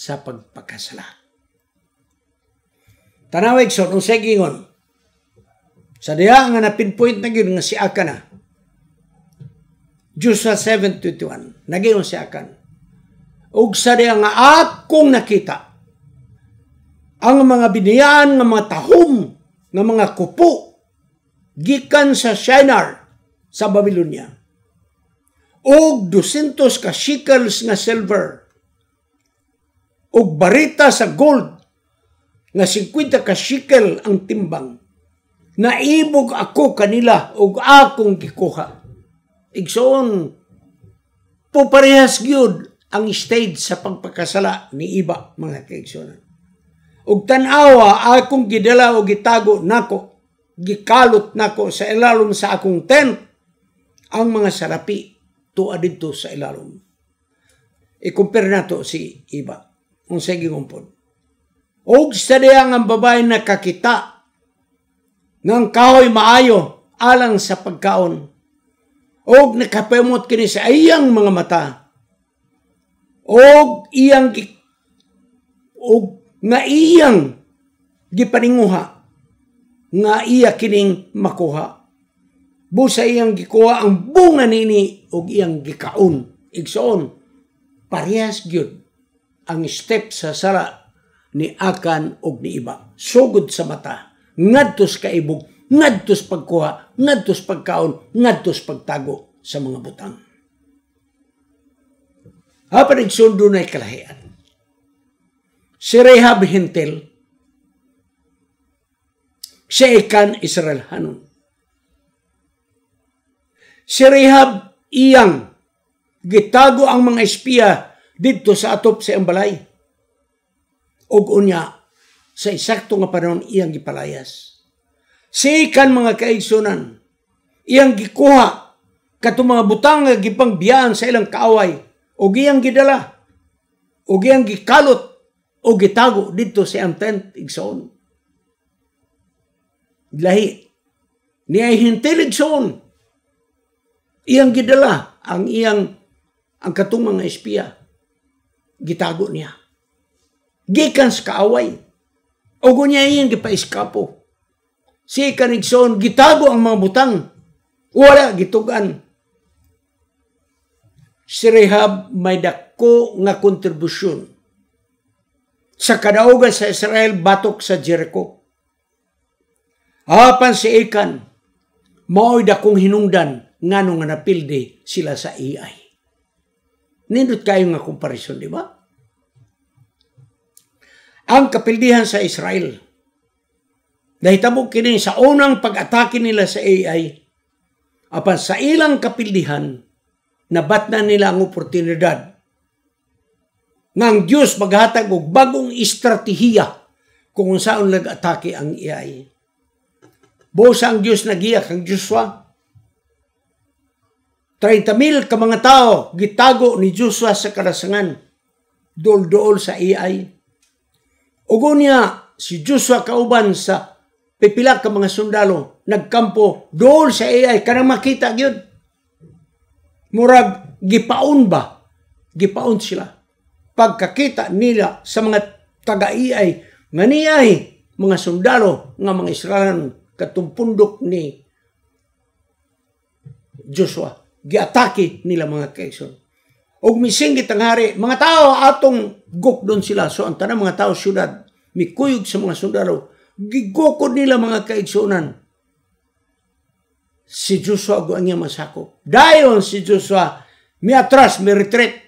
sa pagpakasala. Tanawig so, nung segingon, sa diha nga napinpoint na yun nga si Akan na, Joshua 7:21, nagiyon si Akan. Ug sa diha nga akong nakita, ang mga biniyaan nga mga tahom, nga mga kupo, gikan sa Shinar, sa Babylonia. Og 200 ka shekels nga silver, og barita sa gold, nga 50 ka shekel ang timbang. Naibog ako kanila, og akong gikuha. Igsoon, puparehas gyud ang stage sa pagpakasala ni iba, mga kaigsonan. Og tanawa, akong gidala o gitago nako, gikalot nako sa ilalom sa akong tent, ang mga sarapi, tuwa dito sa ilalom. I-compare nato si iba. Kung sige ngumpod. Og sa diya ang babae nakakita ng kahoy maayo alang sa pagkaon. Og nakapemot kini sa iyang mga mata. Og iyang nga iyang gipaninguha nga iya kining makuha. Busa iyang gikuha ang bunga nini og iyang gikaon. Igsoon, parehas gyud ang step sa sala ni Akan og ni iba. Sugod sa mata, ngadtos kaibog, ngadtos pagkuha, ngadtos pagkaon, ngadtos pagtago sa mga butang. Apan igsundo na kalahian. Si Rahab Hintil, si Akan Israel Hanon. Si Rahab iyang gitago ang mga espiya dito sa atop sa iyang balay. Og unya, sa eksakto nga panahon iyang gipalayas. Si Akan, mga kaigsunan, iyang gikuha katong mga butang nga gipangbiyaan sa ilang kaaway, og iyang gidala, og iyang gikalot, o gitago dito sa iyang tent, igsoon. Lahi, niya Hintil igsoon, iyang gidala, ang katong mga espiya, gitago niya. Gikan sa kaaway, o niya iyang gipaiskapo. Si Kanigson, gitago ang mga butang, wala gitugan. Si Rahab may dako nga kontribusyon sa kadaugan sa Israel batok sa Jericho. Apan si Akan, mao'y dakong hinungdan ngano nga napilde sila sa AI. Nindot kayo nga komparison, di ba? Ang kapildihan sa Israel, nahitabo kini sa unang pag-atake nila sa AI, apan sa ilang kapildihan, nabatnan nila ang oportunidad nga ang Diyos maghatag og bagong estratehiya kung saan nag-atake ang AI. Busa ang Diyos nagiyak ang Joshua. 30,000 ka mga tao gitago ni Joshua sa kalasangan, dool-dool sa AI. Ugo niya si Joshua kauban sa pipila ka mga sundalo nagkampo dool sa AI kanang makita gyud. Murag gipaon ba? Gipaon sila. Pagkakita nila sa mga taga-AI nga niyay mga sundalo nga mga Israelan katumpundok ni Joshua. Giatake nila mga kaigsoon. Og misinggit ang hari, mga tao atong gukdon sila. So ang tanang mga tao syudad, mikuyog sa mga sundalo, gigukod nila mga kaigsunan. Si Joshua ang niya masakop. Dayon si Joshua, mi atras, mi retreat,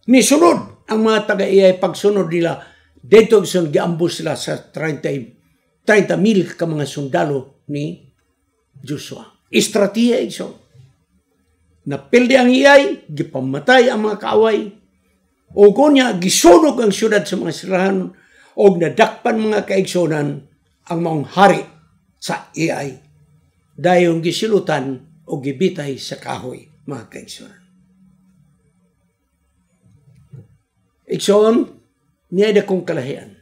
mi sunod ang mga taga-AI pagsunod nila. Dito giambus sila sa 30,000 ka mga sundalo ni Joshua. Estratehiya igsoon. Napildi ang iyay, gipamatay ang mga kaaway, o kunya gisunog ang syudad sa mga Israelan, o nadakpan mga kaigsonan ang mga hari sa iyay. Dayong gisilutan o gibitay sa kahoy, mga kaigsonan. Igsoon, niya kong kalahian.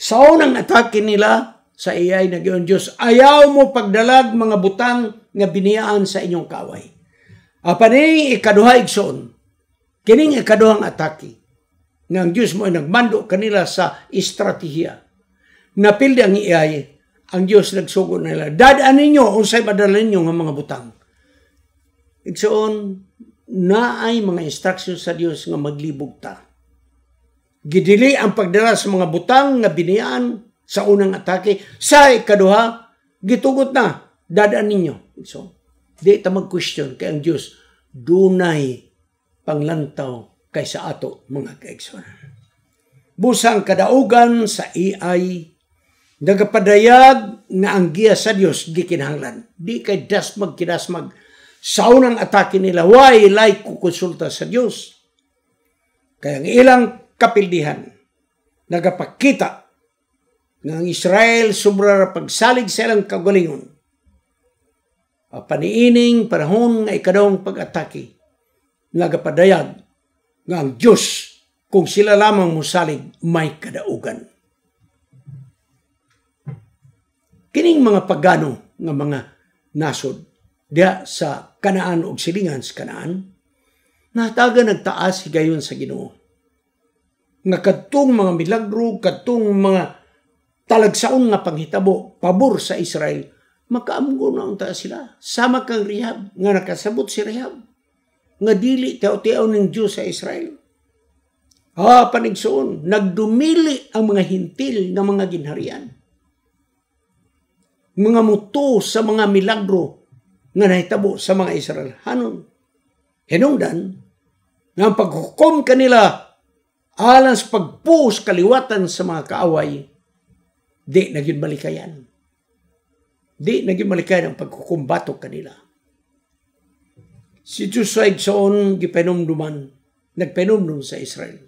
Sa unang atake nila sa iyay na giyon Diyos, ayaw mo pagdalag mga butang nga biniyaan sa inyong kaaway. Apan kining ikaduha igsoon, kining ikaduhang atake nga ang Diyos mo ay nagmando kanila sa estratehiya. Napildi ang iay, ang Diyos nagsugo nila. Dadaan ninyo, unsay madala ninyo nga mga butang. Igsoon, naay mga instruction sa Diyos nga maglibog ta. Gidili ang pagdala sa mga butang nga biniyaan sa unang atake. Sa ikaduha, gitugot na, dadaan ninyo. So, di ta mag-question kay ang Diyos, dunay panglantaw kaysa ato mga kaigsunan. Busang kadaugan sa AI, nagapadayag nga ang giya sa Diyos gikinahanglan. Di kay dasmag kidasmag sa unang atake nila, why like kukonsulta sa Diyos. Kaya ang ilang kapildihan, nagapakita nga ang Israel sobra pagsalig sa ilang kagalingon. Paniining panahon nga ikadawang pag-atake, nagapadayag nga ang Diyos, kung sila lamang musalig, may kadaugan. Kining mga pagano nga mga nasod diya sa Kanaan o silingan sa Kanaan, nataga nagtaas higayon sa Ginoo. Nga kadtong mga milagro, kadtong mga talagsaon nga panghitabo, pabor sa Israel, makaamgo na unta sila. Sama kang Rehab, nga nakasabot si Rehab, nga dili tao-tao ng Diyos sa Israel. Panigsoon, nagdumili ang mga hintil ng mga ginharian. Mga muto sa mga milagro nga nahitabo sa mga Israel. Hanon, hinungdan, nga ang paghukom kanila alang sa pagpuos kaliwatan sa mga kaaway, di naging malikayan. Di naging malikayan ang paghukumbatok kanila. Si Joshua igsoon gipenumduman, nagpenumdum sa Israel.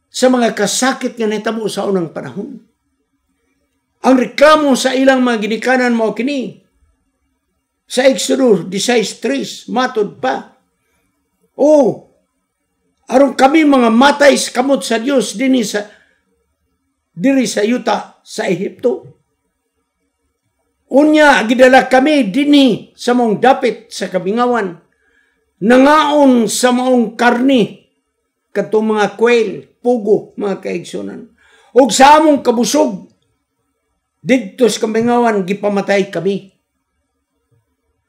Sa mga kasakit nga nahitabo sa unang panahon. Ang reklamo sa ilang mga ginikanan mao kini. Sa Exodus 16:3 matod pa. Aron kami mga matay sa kamot sa Dios diri sa yuta sa Ehipto. Unya gidala kami dinhi sa maong dapit sa kabingawan, nangaon sa maong karni kadtong mga quail, pugo, mga kaigsunan. Ug sa among kabusog didto sa kabingawan gipamatay kami.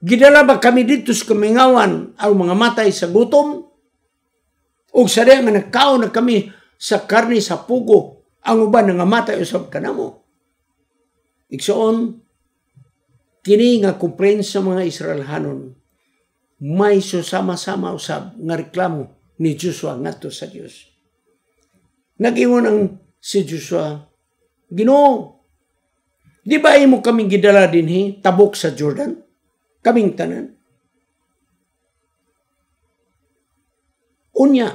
Gidala ba kami didto sa kabingawan ang mga matay sa gutom? Ug sa diya nga nagkaon na kami sa karni sa pugo, ang uban nga matay usab kanamo. Igsoon, kini nga kumplain sa mga Israelhanon, may susama-sama usab nga reklamo ni Joshua ngadto sa Dios. Nag-ingon ang si Joshua, Ginoo, di ba imo kaming gidala dinhi tabok sa Jordan? Kaming tanan. Unya,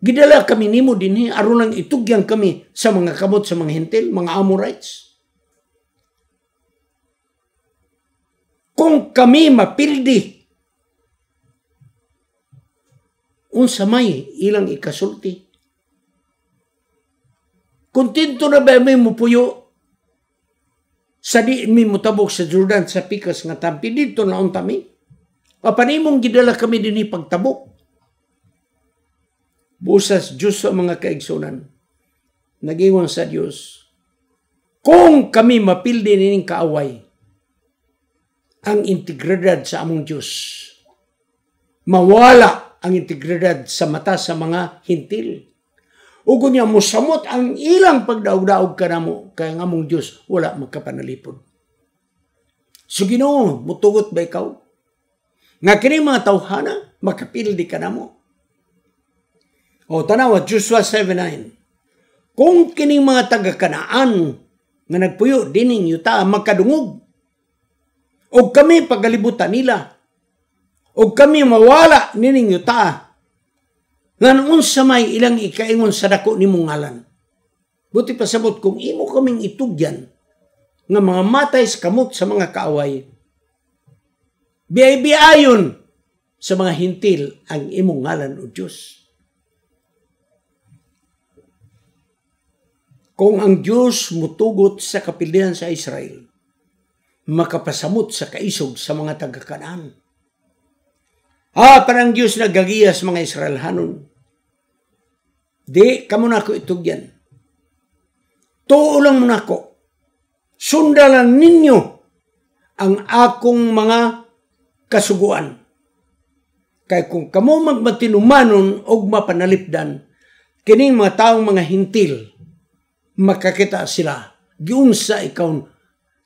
gidala kami nimo dinhi aron lang itugyan kami sa mga kamot sa mga hintil, mga Amorites. Kung kami mapildi, unsa may ilang ikasulti. Kontento na ba may mupuyo sa di mi mutabok sa Jordan sa pikas nga tampi dito na untami? Papanimong gidala kami dinhi pagtabok. Busas Diyos sa mga kaigsunan, nag-ingon sa Diyos, kung kami mapildi nining kaaway, ang integridad sa among Diyos, mawala ang integridad sa mata sa mga hintil. Ug niya mosamot ang ilang pagdaog-daog kanamo, kaya ang among Diyos wala magkapanalipod. So Ginoo, mutugot ba ikaw? Nga kini mga tawhana, makapildi kanamo. Tanawa, Joshua 7:9. Kung kining mga taga-Kanaan nga nagpuyo dining yuta magkadungog, o kami pagalibutan nila, o kami mawala nining yuta, nganon sa may ilang ikaingon sa dako nimong ngalan. Buti pasabot kung imo kaming itugyan nga mga matay sa kamot sa mga kaaway, biyay-biyayon sa mga hintil ang imong ngalan o Diyos. Kung ang Diyos mutugot sa kapilian sa Israel, makapasamot sa kaisog sa mga taga-Kanaan. Parang Diyos nagagiya sa mga Israelhanon. Di kamo na ko itugyan. Tuo lang mo na ko. Sundalan ninyo ang akong mga kasuguan. Kay kung kamo magmatinumanon o mapanalipdan, kining mga taong mga hintil, makakita sila, giunsa ikaw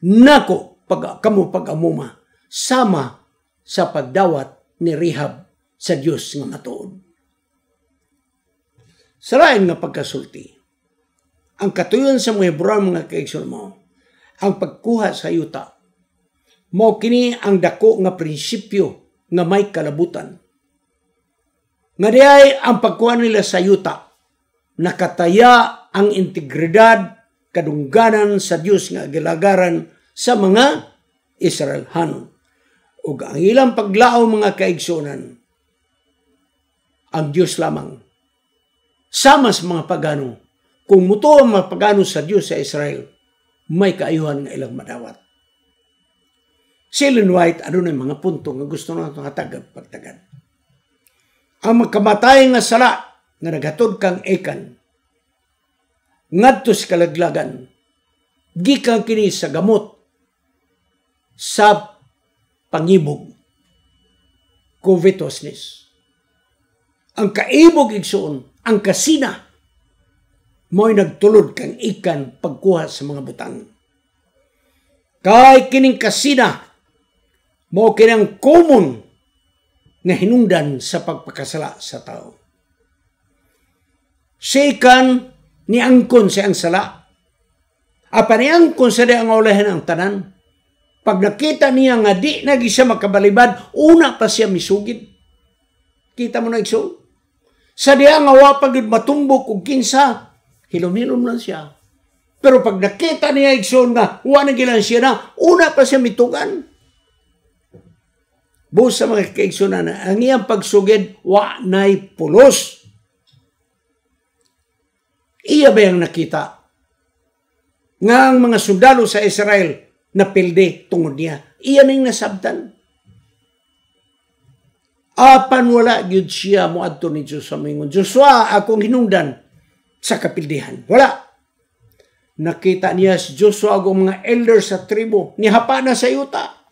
nako kamo pag-amuma, sama sa pagdawat ni Rahab sa Dios nga matuod. Sa lain nga pagkasulti, ang katuyon sa mga Hebreo mga kaigsoon mo, ang pagkuha sa yuta, mao kini ang dako nga prinsipyo nga may kalabutan. Nga diay ang pagkuha nila sa yuta, nakataya ang integridad, kadungganan sa Dios nga gilagaran sa mga Israelhanon. Ug ang ilang paglao mga kaigsunan, ang Dios lamang. Sama sa mga pagano, kung muto ang mga pagano sa Dios sa Israel, may kaayuhan nga ilang madawat. Si Ellen White, ano na yung mga punto nga gusto na itong pagtagad. Ang magkamatay nga sala, nga naghatod kang ekan, ngadto sa kalaglagan, gikan kini sa gamot, sa pangibog, covetousness. Ang kaibog igsuon, ang kasina, mo'y nagtulod kang ikan pagkuha sa mga butang. Kay kining kasina, mo kinang common na hinungdan sa pagpakasala sa tao. Sikan ni angkon sa ang sala. Apa ni angkon sa di ang olahin ang tanan. Pag nakita niya nga di nagi siya makabalibad, una pa siya misugid. Kita mo na igsoon? Sa diya nga wapag matumbok kung kinsa, hilom-hilom lang siya. Pero pag nakita niya igsoon nga, wala gilan siya na, una pa siya mitugan. Buos sa mga kaigsunan na, ang iyang pagsugid, wa na'y pulos. Iya ba yung nakita? Nga ang mga sundalo sa Israel, napilde tungod niya. Iya na yung nasabtan. Apan wala gyud siya moadto ni Joshua mingon, Joshua, akong hinungdan sa kapildihan. Wala. Nakita niya si Joshua agong mga elders sa tribo, nihapa na sa yuta.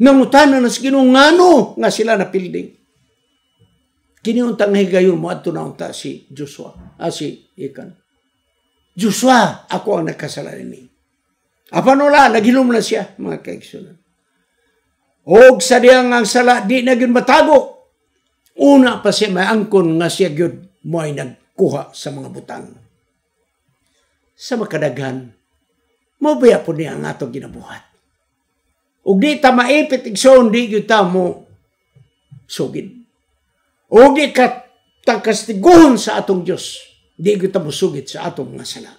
Nangutana na sa ginungano nga sila napildi. Kiniuntang higayon moadto na unta si Joshua, si Ikan. Joshua, ako ang nagkasala ni. Apan wala, naghilom na siya, mga kaigsunan. Og sa diyang ang sala, di na gyud matago. Una pa siya maangkon nga siya gyud mo ay nagkuha sa mga butang. Sa makadaghan, mabaya po niya ang atong ginabuhat. Og di ta maipit igsoon, di gyud ta mo sugid. Og di ka takastiguhon sa atong Dios, di gyud ta mo sugid sa atong mga sala.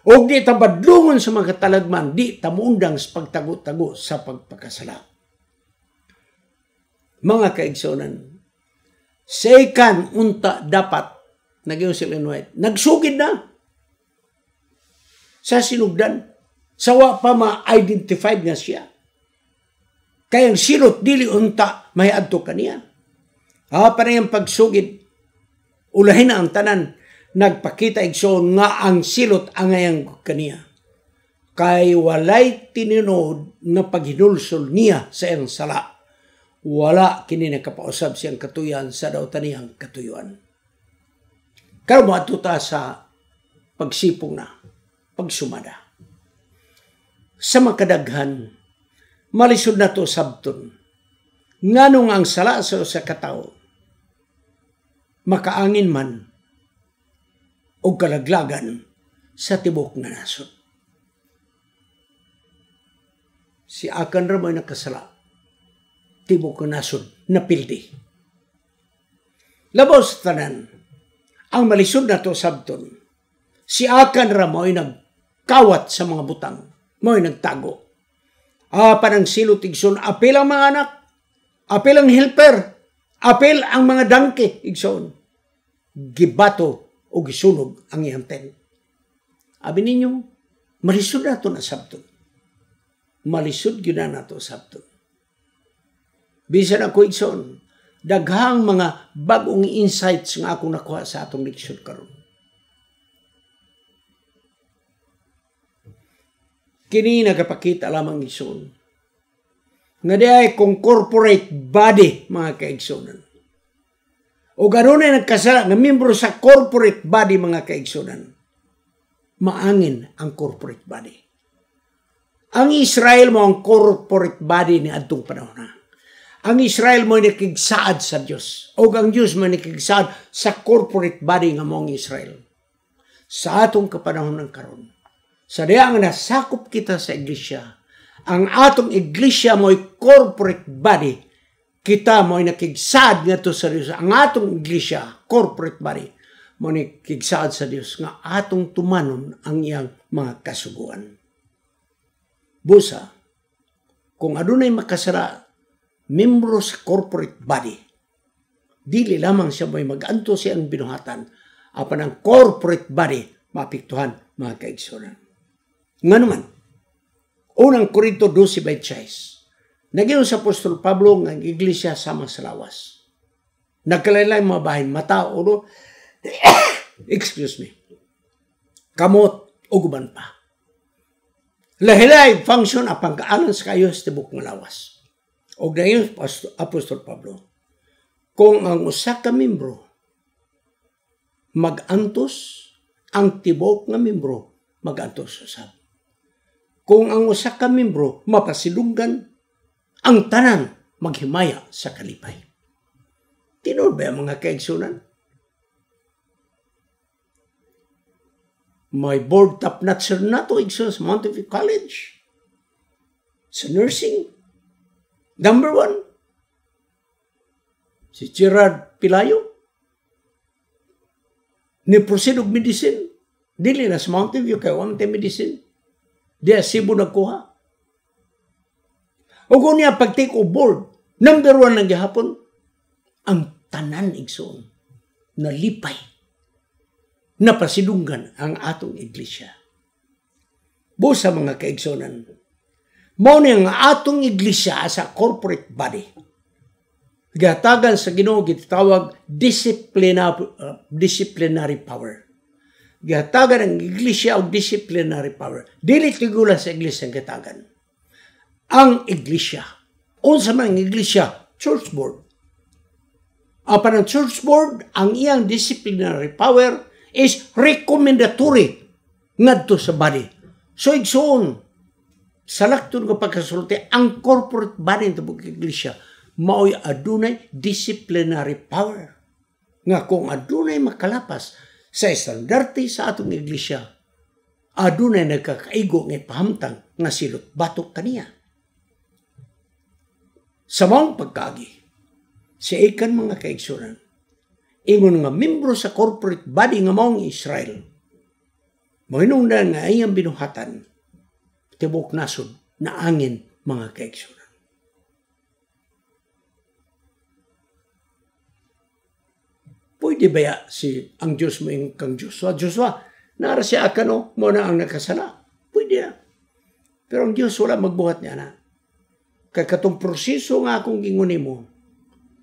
Og di ta badlungon sa mga katalagman, di ta muundang sa pagtago-tago sa pagpakasala. Mga kaigsonan, seikan unta dapat, nagyong si Ellen White, nagsugid na sa sinugdan. Sawa pa ma-identified na siya. Kayang silot, dili unta, may adto kaniya. Parang pagsugid, ulahin na ang tanan, nagpakita igsoon nga ang silot ang ngayang kaniya. Kay walay tininod na paghinulsol niya sa iyang sala. Wala kini nakapausab siyang katuyan sa daw tanihang katuyuan. Karon mo atuta sa pagsipong na, pagsumada. Sa makadaghan, malisod na to sabton. Nganong ang sala sa katao, makaangin man o kalaglagan sa tibok nga nasod. Si Akan Ramay nakasala, tibok nga nasod, napildi. Labaw sa tanan, ang malisod na to sabton, si Akan Ramay nagkawat sa mga butang, mo'y nagtago. Parang silutigson, apil ang mga anak, apil ang helper, apil ang mga dangke, igsoon. Gibato o gisunog ang iyang tent. Abi ninyo, malisod na to na sabton. Malisod yun na to sabton. Bisan ako igsoon, daghang mga bagong insights nga ako nakuha sa atong leksyon karon. Kini nagapakita lamang igsoon nga diay kung corporate body mga kaigsunan. O ganoon ay nagkasala nga membro sa corporate body mga kaigsunan. Maangin ang corporate body. Ang Israel mo ang corporate body ni adtong panahon na. Ang Israel mo nakigsaad sa Dios. O ang Dios mo nakigsaad sa corporate body nga mo ang Israel. Sa atong kapanahon ng karon. Sa diya nga nasakop kita sa iglesia, ang atong iglesia mo'y corporate body, kita mo'y nakigsaad nga to sa Diyos. Ang atong iglesia, corporate body, mo'y nakigsaad sa Diyos nga atong tumanon ang iyang mga kasuguan. Busa, kung adunay makasara, membro sa corporate body, dili lamang siya mo'y mag-anto siyang binuhatan, apan ang corporate body, mapiktuhan mga kaigsunan. Nga naman, unang Korinto 12:26, naging sa Apostol Pablo ng iglesia sama sa lawas. Nagkalaylay mga bahin, mata, ulo, excuse me, kamot, uguban pa. Lahilay function apang kaalan sa kayo sa tibok ng lawas. O ngayon, Apostol Pablo, kung ang usa ka membro mag-antos, ang tibok ng membro mag-antos usab. Kung ang usa ka membro mapasilunggan, ang tanan maghimaya sa kalipay. Tinuod ba ang mga kaigsunan? May board top notcher na to igsoon sa Montevideo College. Sa nursing. Number 1. Si Gerard Pilayo. Ni proceed og medicine. Dili na sa Mountain View kay wamte medicine. Di Cebu nagkuha. O kung niya pag-take o board, number 1 lang gihapon, ang tanan igsoon, nalipay, napasidunggan ang atong iglesia. Busa mga kaigsonan, mao ni ang atong iglesia sa corporate body. Gihatagan sa Ginoo gitawag disciplinary power. Gihatagan ang iglesia og disciplinary power. Dili tigula sa iglesia ang gihatagan. Ang iglesia, unsa man ang iglesia, church board. Apan ang church board, ang iyang disciplinary power is recommendatory ngadto sa body. So igsoon, sa laktod nga pagkasulti, ang corporate body ng tibok iglesia mao'y adunay disciplinary power. Nga kung adunay makalapas sa estandarte sa atong iglesia, adunay nagkakaigo nga pahamtang nga silot batok kaniya. Sa maong pagkaagi, sa ikan mga kaigsunan, ingon nga membro sa corporate body nga maong Israel, mahinungdan nga iyang binuhatan, tibok nasod na angin mga kaigsunan. Pwede ba si ang Diyos mo yung kang Joshua? Joshua, nara siya akano mo na ang nakasala. Pwede na. Pero ang Diyos wala magbuhat niya na. Kaya katong proseso nga akong gingunin mo,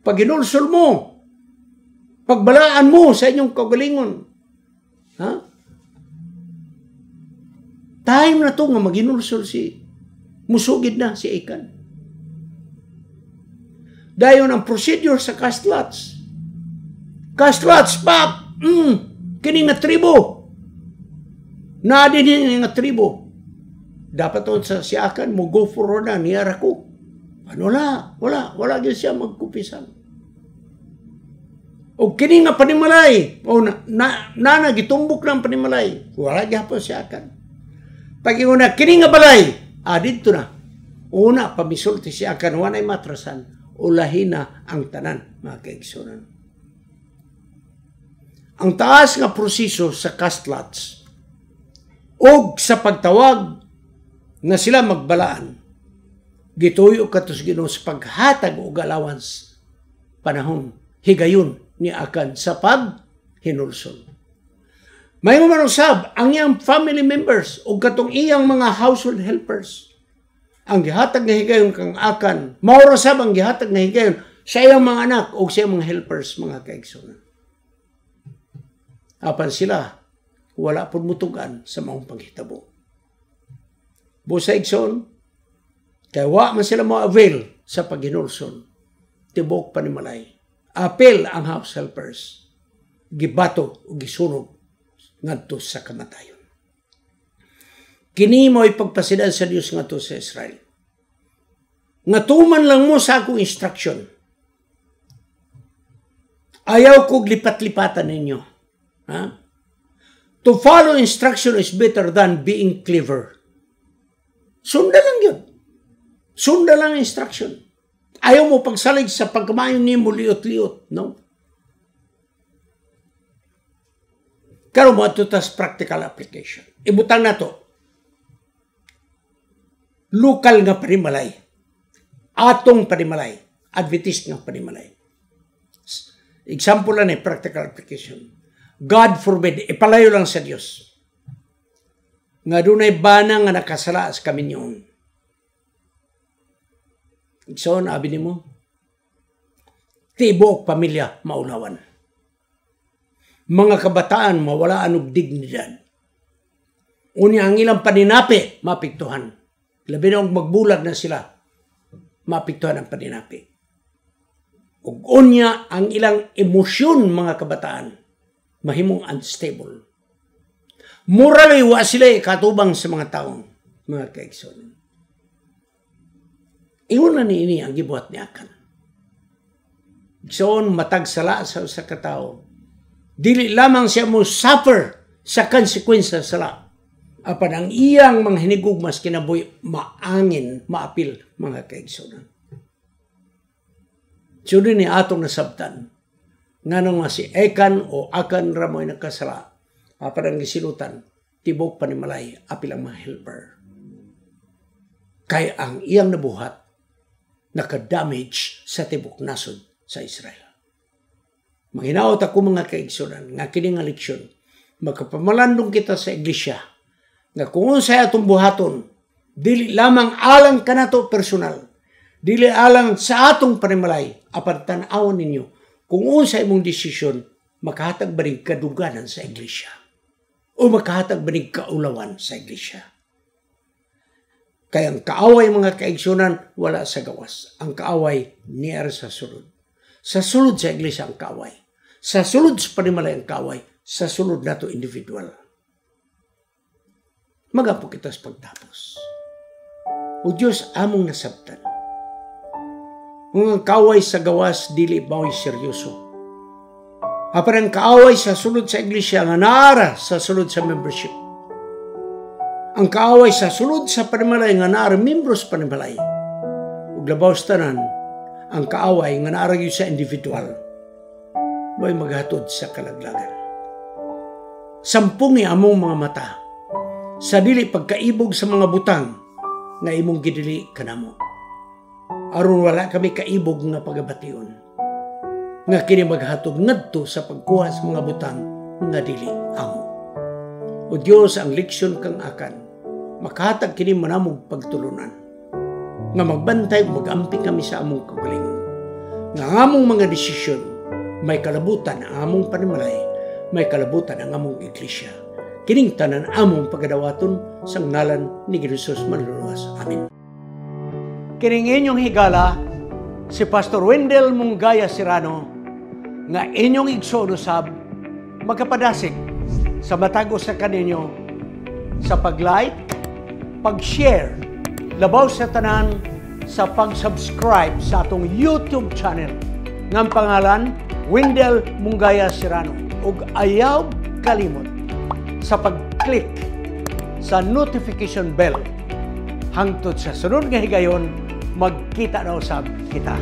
pag inulsol mo, pagbalaan mo sa inyong kagalingon, ha? Time na to nga mag-inulsol si musugid na si Achan. Dayon ang procedure sa Castlats. Castlats, pap! Kini nga tribo. Nadin nga tribo. Dapat to sa siyakan mo go for na niyara ko. Ano wala gyud siya magkupisan. O kini nga panimalay, o na gitumbok ng panimalay, wala gyapon siyakan. Pag una kini nga balay, dito na. Una pamisulti siyakan wanay matrasan, ulahin na ang tanan mga kaigsunan. Ang taas nga proseso sa Castlats og sa pagtawag nga sila magbalaan, gituyo katos Ginoo sa paghatag og allowance panahon higayon ni Achan sa paghinulsol. May man usab ang iyang family members o katong iyang mga household helpers ang gihatag nga higayon kang Achan, mao ra sab ang gihatag nga higayon sa iyang mga anak o sa iyang mga helpers, mga kaigsunan. Apan sila, wala pun mutugan sa maong panghitabo. Busa igsoon, kaya wa man sila mo avail sa paghinulson, tibok panimalay. Apel ang house helpers, gibato o gisunog ngadto sa kamatayon. Kini mo'y pagpasidan sa Dios ngadto sa Israel. Nga tuman lang mo sa akong instruction. Ayaw kog lipat-lipatan ninyo. Ha? To follow instruction is better than being clever. Sunda lang yun. Sunda lang instruction. Ayaw mo pagsalig sa pagkamayon ni mo liot-liot. No? Karo mo ito tas practical application. Ibutang na to. Lokal nga panimalay. Atong panimalay. Adventist nga panimalay. Example lang practical application. God forbid, ipalayo lang sa Diyos. Nga dunay bana nga nakasala sa kaminyon. So, abi ni mo, tibuok pamilya maulawan. Mga kabataan mawalaan og dignidad. Unya ang ilang paninapi mapiktuhan. Labi na magbulag na sila, mapiktuhan ang paninapi. Ug unya ang ilang emosyon mga kabataan mahimong unstable. Morally wa sila katubang sa mga taong mga kaigsoon. Ingon na niini ang gibuhat ni Akan. Igsoon matag sala sa usa ka tawo. Dili lamang siya mo suffer sa konsekwensya sa sala. Apan ang iyang mga hinigugmas kinabuhi maangin, maapil mga kaigsoon. Suri ni atong nasabtan. Nganong nga si Ekan o Akan ramoy nakasala. Apan ang gisilutan, tibok panimalay, apil ang mga helper. Kaya ang iyang nabuhat, naka-damage sa tibok nasod sa Israel. Manginaot ako mga kaigsunan, nga kining nga leksyon, magkapamalandong kita sa iglesia, nga kung sa atong buhaton, dili lamang alang kanato personal, dili alang sa atong panimalay, apan tan-awon ninyo, kung sa imong desisyon, makahatag ba rin kaduganan sa iglesia? O makahatag ba rin kaulawan sa iglesia? Kaya ang kaaway mga kaigsunan, wala sa gawas. Ang kaaway, niya sa sulod. Sa sulod sa iglesia ang kaaway. Sa sulod sa panimalay ang kaaway. Sa sulod na to individual. Magapo kita sa pagtapos. O Diyos, among nasabtan. Ang kaaway sa gawas, dili ba'y seryoso. Apan ang kaaway sa sulod sa iglesia nga naara sa sulod sa membership. Ang kaaway sa sulod sa panimalay nga naara membros panimalay. Ug labaw sa tanan, ang kaaway nga naara gyud sa individual. May maghatod sa kalaglagan. Sampungi among mga mata sa dili pagkaibog sa mga butang nga imong gidili kanamo. Aron wala kami kaibog nga pagabation. Nga kini maghatod ngadto sa pagkuha sa mga butang nga dili amo. O Dios, ang leksyon kang Akan, makahatag kini manamog pagtulunan. Nga magbantay ug magampi kami sa among kaugalingon. Nga among mga desisyon may kalabutan ang among panimalay, may kalabutan ang among iglesia. Kining tanan among pagadawaton sa ngalan ni Jesus manluluwas. Amen. Kining inyong higala si Pastor Wendell Munggaya Serrano nga inyong igsoon usab magkapadasig sa matag sa kaninyo sa pag-like, pag-share, labaw sa tanan sa pag-subscribe sa atong YouTube channel ng pangalan Wendell Munggaya Serrano ug ayaw kalimot sa pag-click sa notification bell hangtod sa sunod nga higayon magkita na usab kita.